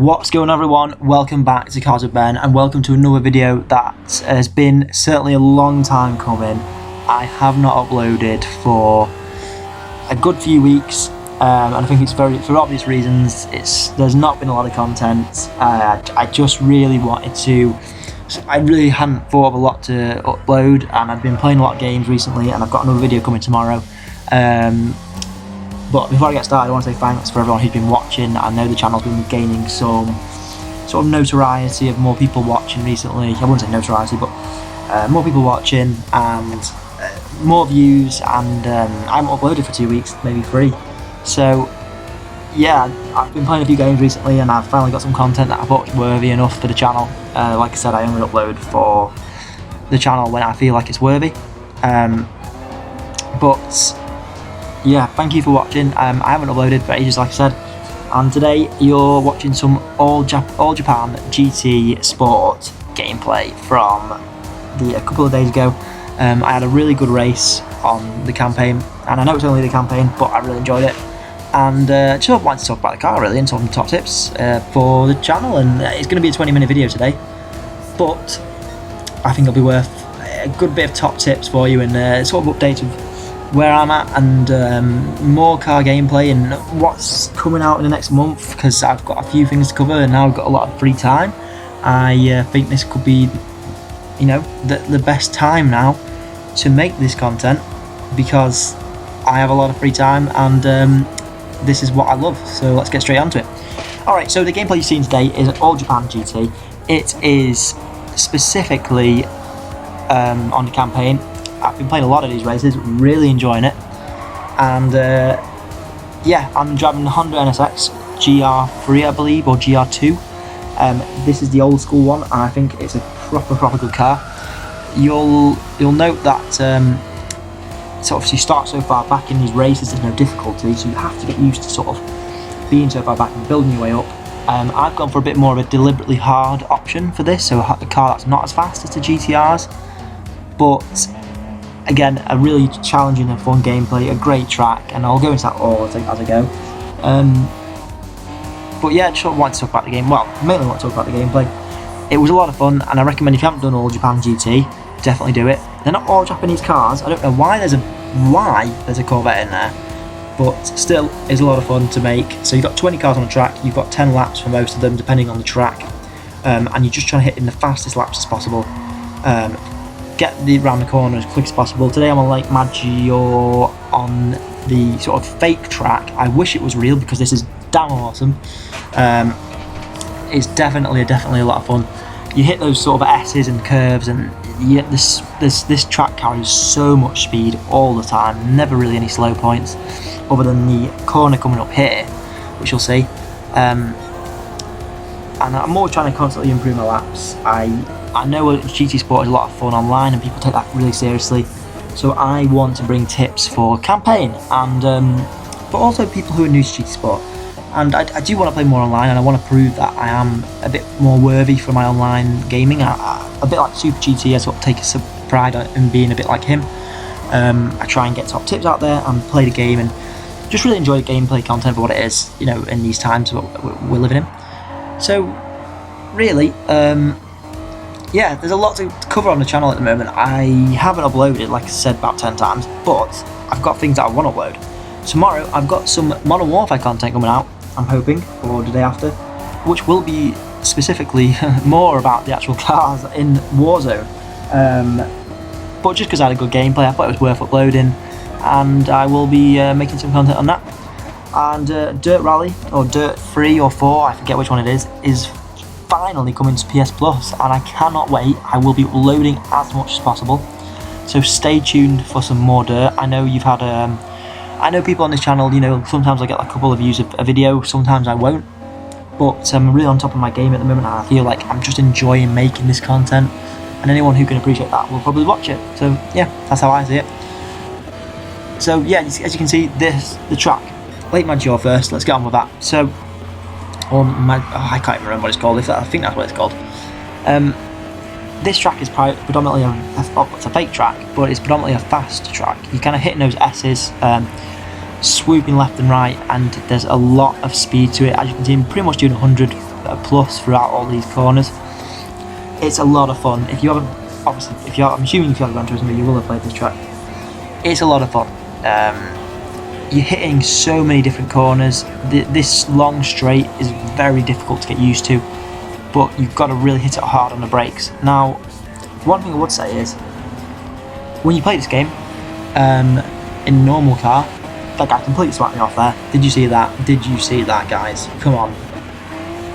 What's going on, everyone? Welcome back to CarswithBen and welcome to another video that has been certainly a long time coming. I have not uploaded for a good few weeks and I think it's for obvious reasons. There's not been a lot of content. I just really wanted to. I really hadn't thought of a lot to upload, and I've been playing a lot of games recently and I've got another video coming tomorrow. But before I get started, I want to say thanks for everyone who's been watching. I know the channel's been gaining some sort of notoriety of more people watching recently. I wouldn't say notoriety, but more people watching and more views, and I haven't uploaded for 2 weeks, maybe 3. So yeah, I've been playing a few games recently and I've finally got some content that I thought was worthy enough for the channel. Like I said, I only upload for the channel when I feel like it's worthy. But yeah, thank you for watching. I haven't uploaded for ages, like I said, and today you're watching some All Japan GT Sport gameplay from a couple of days ago. I had a really good race on the campaign, and I know it's only the campaign, but I really enjoyed it. And just wanted to talk about the car really and some top tips for the channel, and it's going to be a 20-minute video today, but I think it'll be worth a good bit of top tips for you and sort of update of where I'm at, and more car gameplay and what's coming out in the next month, because I've got a few things to cover and now I've got a lot of free time. I think this could be, you know, the best time now to make this content, because I have a lot of free time and this is what I love. So let's get straight onto it. Alright, so the gameplay you've seen today is All Japan GT. It is specifically on the campaign. I've been playing a lot of these races, really enjoying it, and yeah, I'm driving the Honda NSX GR3, I believe, or GR2. This is the old school one, and I think it's a proper good car. You'll note that it's obviously start so far back in these races, there's no difficulty, so you have to get used to sort of being so far back and building your way up. I've gone for a bit more of a deliberately hard option for this, so a car that's not as fast as the GTRs, but again, a really challenging and fun gameplay, a great track, and I'll go into that all as I go. But yeah, just want to talk about the game. Well, mainly want to talk about the gameplay. It was a lot of fun, and I recommend if you haven't done All Japan GT, definitely do it. They're not all Japanese cars. I don't know why there's a Corvette in there, but still, it's a lot of fun to make. So you've got 20 cars on the track. You've got 10 laps for most of them, depending on the track, and you're just trying to hit in the fastest laps as possible. Get around the corner as quick as possible. Today I'm on Lake Maggiore on the sort of fake track. I wish it was real because this is damn awesome. It's definitely a lot of fun. You hit those sort of S's and curves, and this track carries so much speed all the time. Never really any slow points, other than the corner coming up here, which you'll see. And I'm always trying to constantly improve my laps. I know GT Sport is a lot of fun online and people take that really seriously, so I want to bring tips for campaign and but also people who are new to GT Sport. And I do want to play more online, and I want to prove that I am a bit more worthy for my online gaming. A bit like Super GT, I sort of take some pride in being a bit like him. I try and get top tips out there and play the game and just really enjoy the gameplay content for what it is, you know, in these times we're living in. So really, yeah, there's a lot to cover on the channel at the moment. I haven't uploaded, like I said, about 10 times, but I've got things that I want to upload. Tomorrow I've got some Modern Warfare content coming out, I'm hoping, or the day after, which will be specifically more about the actual cars in Warzone. But just because I had a good gameplay, I thought it was worth uploading, and I will be making some content on that. And Dirt Rally, or Dirt 3 or 4, I forget which one it is finally coming to PS Plus, and I cannot wait. I will be uploading as much as possible, so stay tuned for some more Dirt. I know you've had I know people on this channel, you know, sometimes I get like a couple of views of a video, sometimes I won't, but I'm really on top of my game at the moment, and I feel like I'm just enjoying making this content, and anyone who can appreciate that will probably watch it. So yeah, that's how I see it. So yeah, as you can see, the track, Lake Maggiore first, let's get on with that. So I can't even remember what it's called. I think that's what it's called. This track is predominantly it's a fake track, but it's predominantly a fast track. You're kind of hitting those S's, swooping left and right, and there's a lot of speed to it. As you can see, I'm pretty much doing 100 a plus throughout all these corners. It's a lot of fun. If you haven't, obviously, I'm assuming if you haven't Gran Turismo, you will have played this track. It's a lot of fun. You're hitting so many different corners. This long straight is very difficult to get used to, but you've got to really hit it hard on the brakes. Now, one thing I would say is, when you play this game in a normal car, that guy completely smacked me off there. Did you see that? Did you see that, guys? Come on,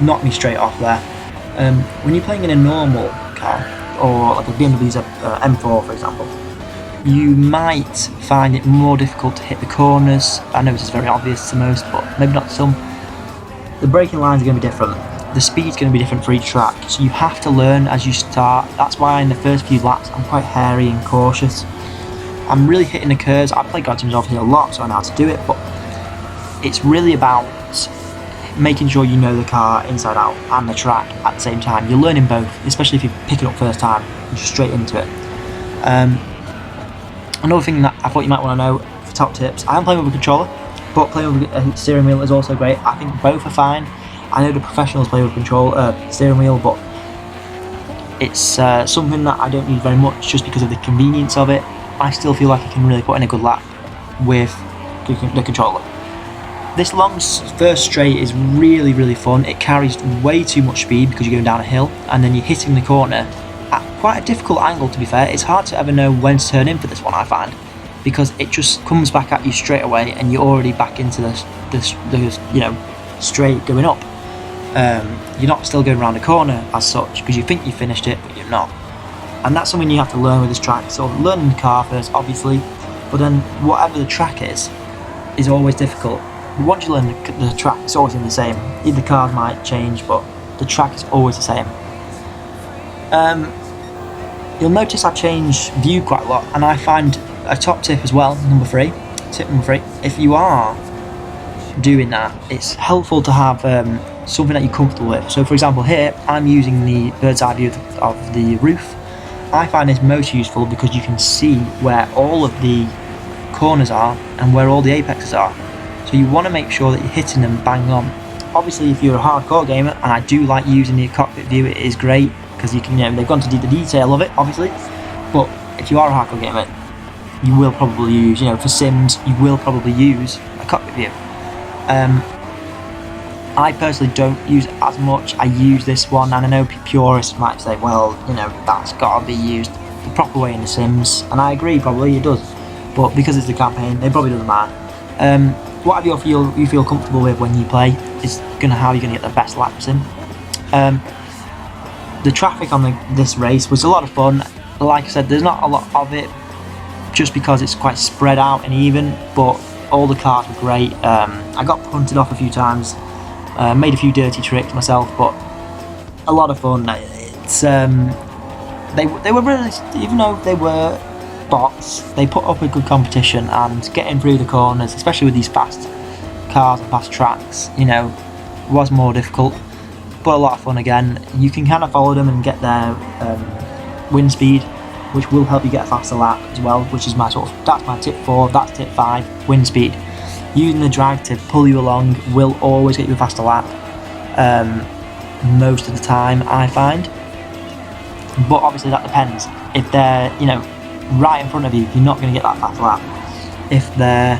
knock me straight off there. When you're playing in a normal car, or like a BMW's M4 for example, you might find it more difficult to hit the corners. I know this is very obvious to most, but maybe not to some. The braking lines are going to be different. The speed's going to be different for each track, so you have to learn as you start. That's why in the first few laps I'm quite hairy and cautious. I'm really hitting the curves. I play Gran Turismo obviously a lot, so I know how to do it, but it's really about making sure you know the car inside out and the track at the same time. You're learning both, especially if you pick it up first time, you're just straight into it. Another thing that I thought you might want to know for top tips, I am playing with a controller, but playing with a steering wheel is also great. I think both are fine. I know the professionals play with steering wheel, but it's something that I don't use very much just because of the convenience of it. I still feel like I can really put in a good lap with the controller. This long first straight is really, really fun. It carries way too much speed because you're going down a hill, and then you're hitting the corner at quite a difficult angle, to be fair. It's hard to ever know when to turn in for this one, I find, because it just comes back at you straight away and you're already back into the straight going up. You're not still going around a corner as such because you think you finished it, but you're not. And that's something you have to learn with this track. So learning the car first, obviously, but then whatever the track is always difficult. But once you learn the track, it's always in the same. The cars might change, but the track is always the same. You'll notice I change view quite a lot, and I find a top tip as well, tip number 3, if you are doing that, it's helpful to have something that you're comfortable with. So for example here, I'm using the bird's eye view of the roof. I find this most useful because you can see where all of the corners are and where all the apexes are. So you want to make sure that you're hitting them bang on. Obviously if you're a hardcore gamer, and I do like using the cockpit view, it is great because you can, they've gone to the detail of it, obviously. But if you are a hardcore gamer, you will probably use, for sims, you will probably use a cockpit view. I personally don't use it as much. I use this one, and I know purists might say, well, that's got to be used the proper way in the Sims, and I agree, probably it does. But because it's the campaign, it probably doesn't matter. Whatever you feel comfortable with when you play is how you're gonna get the best laps in. The traffic on this race was a lot of fun. Like I said, there's not a lot of it, just because it's quite spread out and even. But all the cars were great. I got punted off a few times. Made a few dirty tricks myself, but a lot of fun. It's they were really, even though they were bots, they put up a good competition, and getting through the corners, especially with these fast cars and fast tracks, was more difficult, but a lot of fun again. You can kind of follow them and get their wind speed, which will help you get a faster lap as well, which is that's my tip 4, that's tip 5, wind speed. Using the drag to pull you along will always get you a faster lap, most of the time, I find. But obviously that depends. If they're, right in front of you, you're not going to get that fast lap. If they're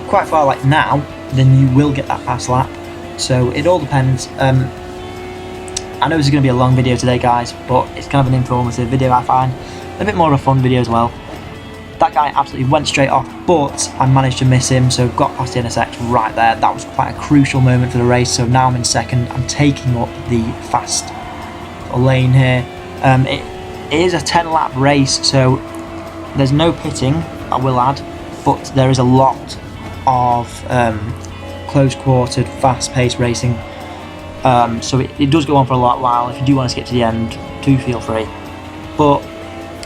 quite far like now, then you will get that fast lap. So it all depends. I know this is going to be a long video today, guys, but it's kind of an informative video, I find. A bit more of a fun video as well. That guy absolutely went straight off, but I managed to miss him, so got past the NSX right there. That was quite a crucial moment for the race, so now I'm in second. I'm taking up the fast lane here. It is a 10-lap race, so there's no pitting, I will add, but there is a lot of close-quartered, fast-paced racing. So it does go on for a lot while. If you do want to skip to the end, do feel free. But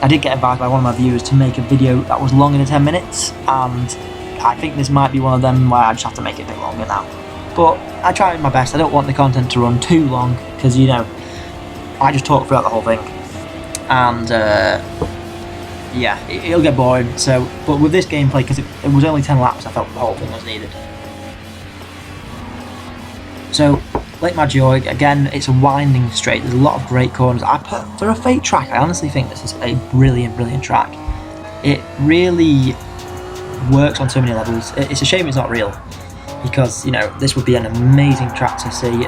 I did get advised by one of my viewers to make a video that was longer than 10 minutes, and I think this might be one of them where I just have to make it a bit longer now. But I tried my best. I don't want the content to run too long, because I just talk throughout the whole thing, and yeah, it'll get boring. So, but with this gameplay, because it was only 10 laps, I felt the whole thing was needed. So Lake Maggiore, again, it's a winding straight. There's a lot of great corners. For a fake track, I honestly think this is a brilliant, brilliant track. It really works on so many levels. It's a shame it's not real, because, you know, this would be an amazing track to see,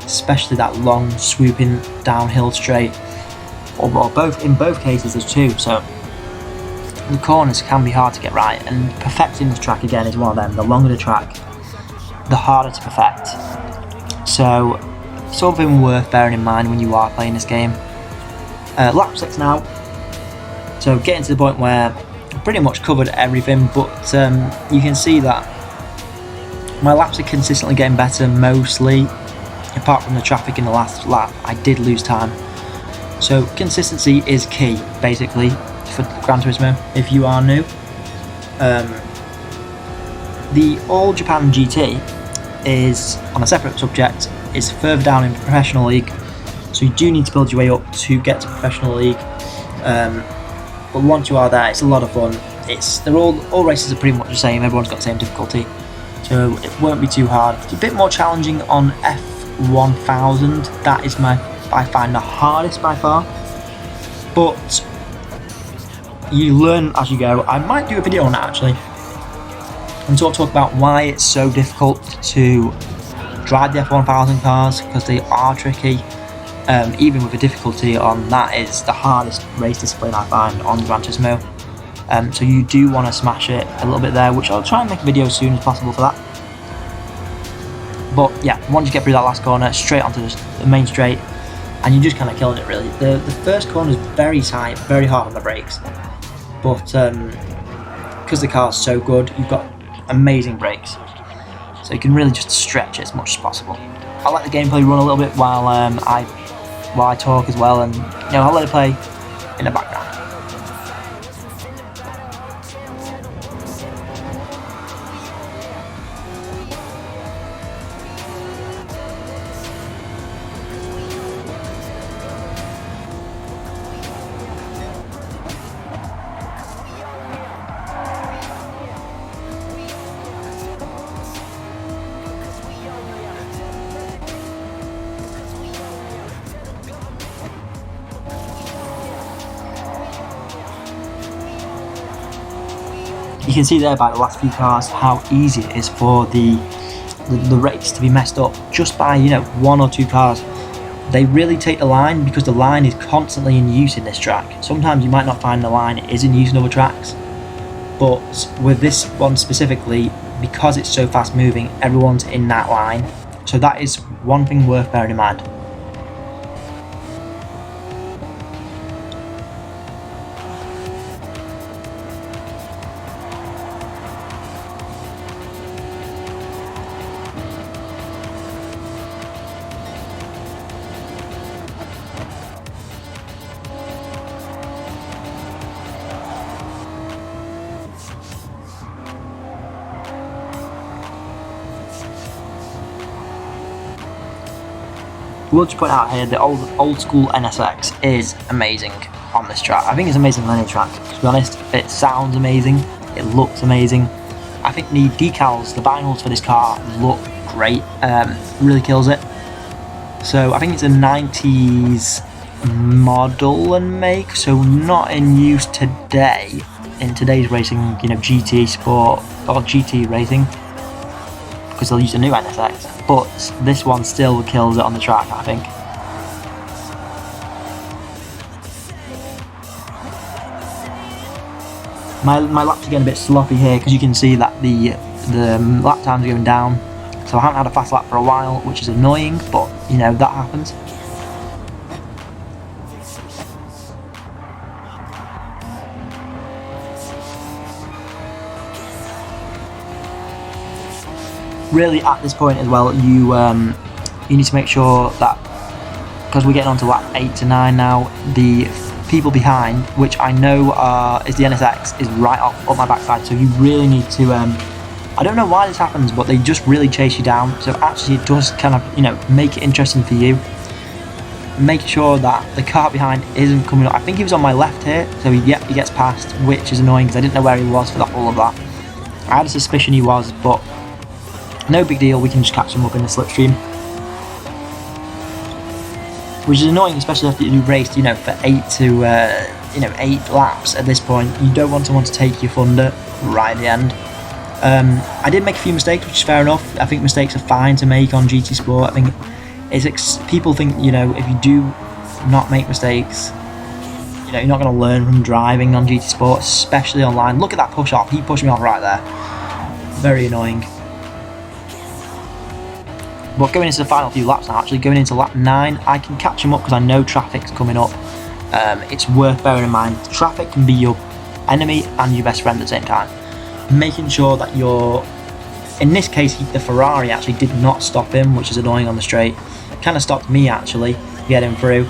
especially that long, swooping downhill straight. Or in both cases, there's two, so the corners can be hard to get right, and perfecting this track again is one of them. The longer the track, the harder to perfect. So, something worth bearing in mind when you are playing this game. Lap 6 now. So, getting to the point where I pretty much covered everything, but you can see that my laps are consistently getting better, mostly. Apart from the traffic in the last lap, I did lose time. So, consistency is key, basically, for Gran Turismo, if you are new. The All Japan GT is, on a separate subject, is further down in Professional League, so you do need to build your way up to get to Professional League. But once you are there, it's a lot of fun. All races are pretty much the same, everyone's got the same difficulty, so it won't be too hard. It's a bit more challenging on F1000, that is I find the hardest by far, but you learn as you go. I might do a video on that actually, and sort of talk about why it's so difficult to drive the F1000 cars, because they are tricky. Even with the difficulty on that, is the hardest race discipline I find on Gran Turismo. So you do want to smash it a little bit there, which I'll try and make a video as soon as possible for that. But yeah, once you get through that last corner, straight onto the main straight, and you're just kind of killing it really. The first corner is very tight, very hard on the brakes, but because the car's so good, you've got amazing brakes, so you can really just stretch it as much as possible. I'll let the gameplay run a little bit while I talk as well, and I'll let it play in the background. You can see there by the last few cars how easy it is for the race to be messed up just by one or two cars. They really take the line, because the line is constantly in use in this track. Sometimes you might not find the line is in use in other tracks, but with this one specifically, because it's so fast moving, everyone's in that line. So that is one thing worth bearing in mind. We'll just put out here the old school NSX is amazing on this track. I think it's amazing on any track, to be honest. It sounds amazing, it looks amazing. I think the decals, the vinyls for this car look great, really kills it. So I think it's a 90s model and make, so not in use today, in today's racing, GT Sport or GT racing, because they'll use a new NSX, but this one still kills it on the track, I think. My laps are getting a bit sloppy here, because you can see that the lap times are going down, so I haven't had a fast lap for a while, which is annoying, but that happens. Really, at this point as well, you need to make sure that, because we're getting on to lap 8 to 9 now, the people behind, which I know is the NSX, is right up my backside, so you really need to, I don't know why this happens, but they just really chase you down, so actually it does kind of, make it interesting for you. Make sure that the car behind isn't coming up. I think he was on my left here, so he gets past, which is annoying, because I didn't know where he was for all of that. I had a suspicion he was, but no big deal, we can just catch him up in the slipstream. which is annoying, especially after you raced, you know, for 8 laps at this point. You don't want someone to take your thunder right at the end. I did make a few mistakes, which is fair enough. I think mistakes are fine to make on GT Sport. I think people think, you know, if you do not make mistakes, you know, you're not going to learn from driving on GT Sport, especially online. Look at that push off. He pushed me off right there. Very annoying. But going into the final few laps now, actually going into lap 9, I can catch him up because I know traffic's coming up. It's worth bearing in mind, traffic can be your enemy and your best friend at the same time. Making sure that in this case, the Ferrari actually did not stop him, which is annoying on the straight. It kind of stopped me actually, getting through.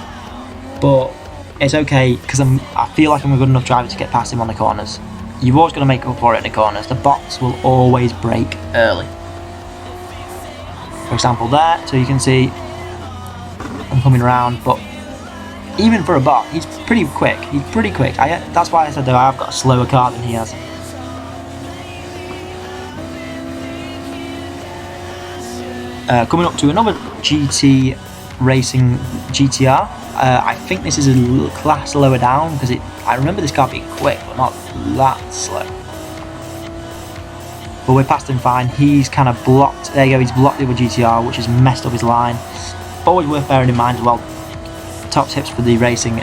But it's okay, because I feel like I'm a good enough driver to get past him on the corners. You've always got to make up for it in the corners. The box will always break early. For example there, so you can see I'm coming around, but even for a bot, he's pretty quick. That's why I said that I've got a slower car than he has. Coming up to another GT Racing GTR. I think this is a class lower down because I remember this car being quick, but not that slow. But we're past him fine. He's kind of blocked. There you go. He's blocked the other GTR, which has messed up his line. Always worth bearing in mind as well. Top tips for the racing.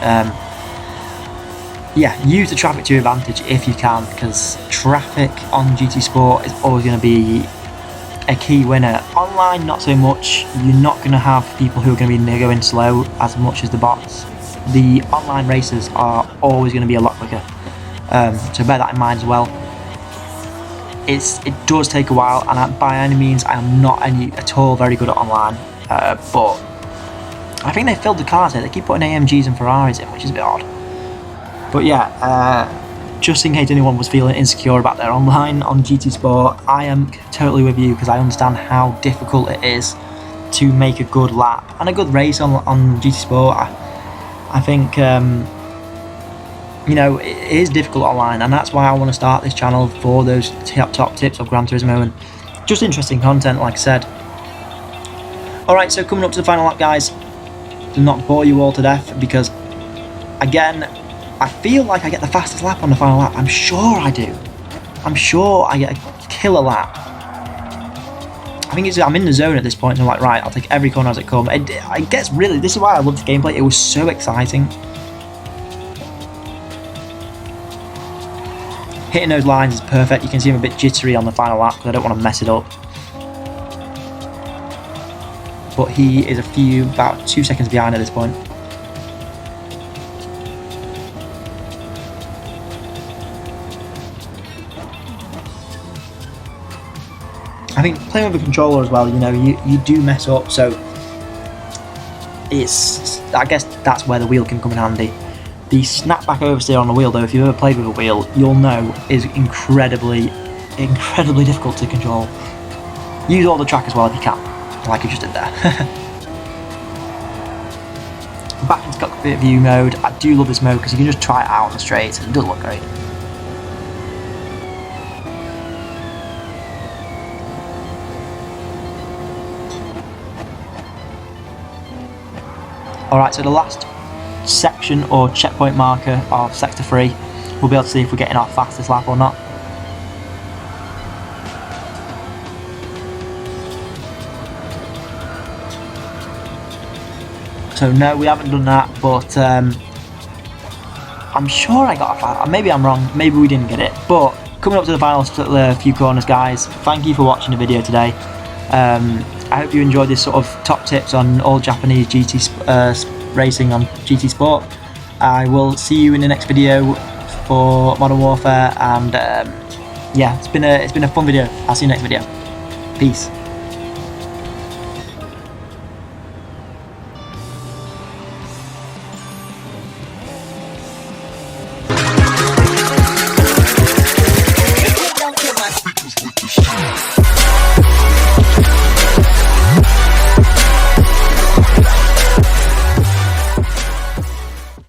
Yeah, use the traffic to your advantage if you can, because traffic on GT Sport is always going to be a key winner. Online, not so much. You're not going to have people who are going to be going slow as much as the bots. The online races are always going to be a lot quicker. So bear that in mind as well. It does take a while, and by any means I am not at all very good at online, but I think they filled the cars here. They keep putting AMGs and Ferraris in, which is a bit odd. But yeah, just in case anyone was feeling insecure about their online on GT Sport, I am totally with you, because I understand how difficult it is to make a good lap and a good race on GT Sport. I think you know, it is difficult online, and that's why I want to start this channel, for those top tips of Gran Turismo and just interesting content, like I said. Alright, so coming up to the final lap, guys. Do not bore you all to death, because again, I feel like I get the fastest lap on the final lap. I'm sure I do. I'm sure I get a killer lap. I think I'm in the zone at this point, so I'm like, right, I'll take every corner as it comes. It gets really, this is why I love the gameplay. It was so exciting. Hitting those lines is perfect. You can see I'm a bit jittery on the final lap because I don't want to mess it up. But he is about 2 seconds behind at this point. I think playing with a controller as well, you know, you do mess up, so I guess that's where the wheel can come in handy. The snapback oversteer on the wheel, though, if you've ever played with a wheel, you'll know is incredibly difficult to control. Use all the track as well if you can, like I just did there. Back into cockpit view mode. I do love this mode because you can just try it out on the straight, and it does look great. Alright, so the last section or checkpoint marker of sector 3, we'll be able to see if we're getting our fastest lap or not. So no, we haven't done that, but I'm sure I got a fast. Maybe I'm wrong, maybe we didn't get it. But coming up to the final few corners, guys, thank you for watching the video today. I hope you enjoyed this sort of top tips on all Japanese GT racing on GT Sport. I will see you in the next video for Modern Warfare, and yeah, it's been a fun video. I'll see you next video. Peace.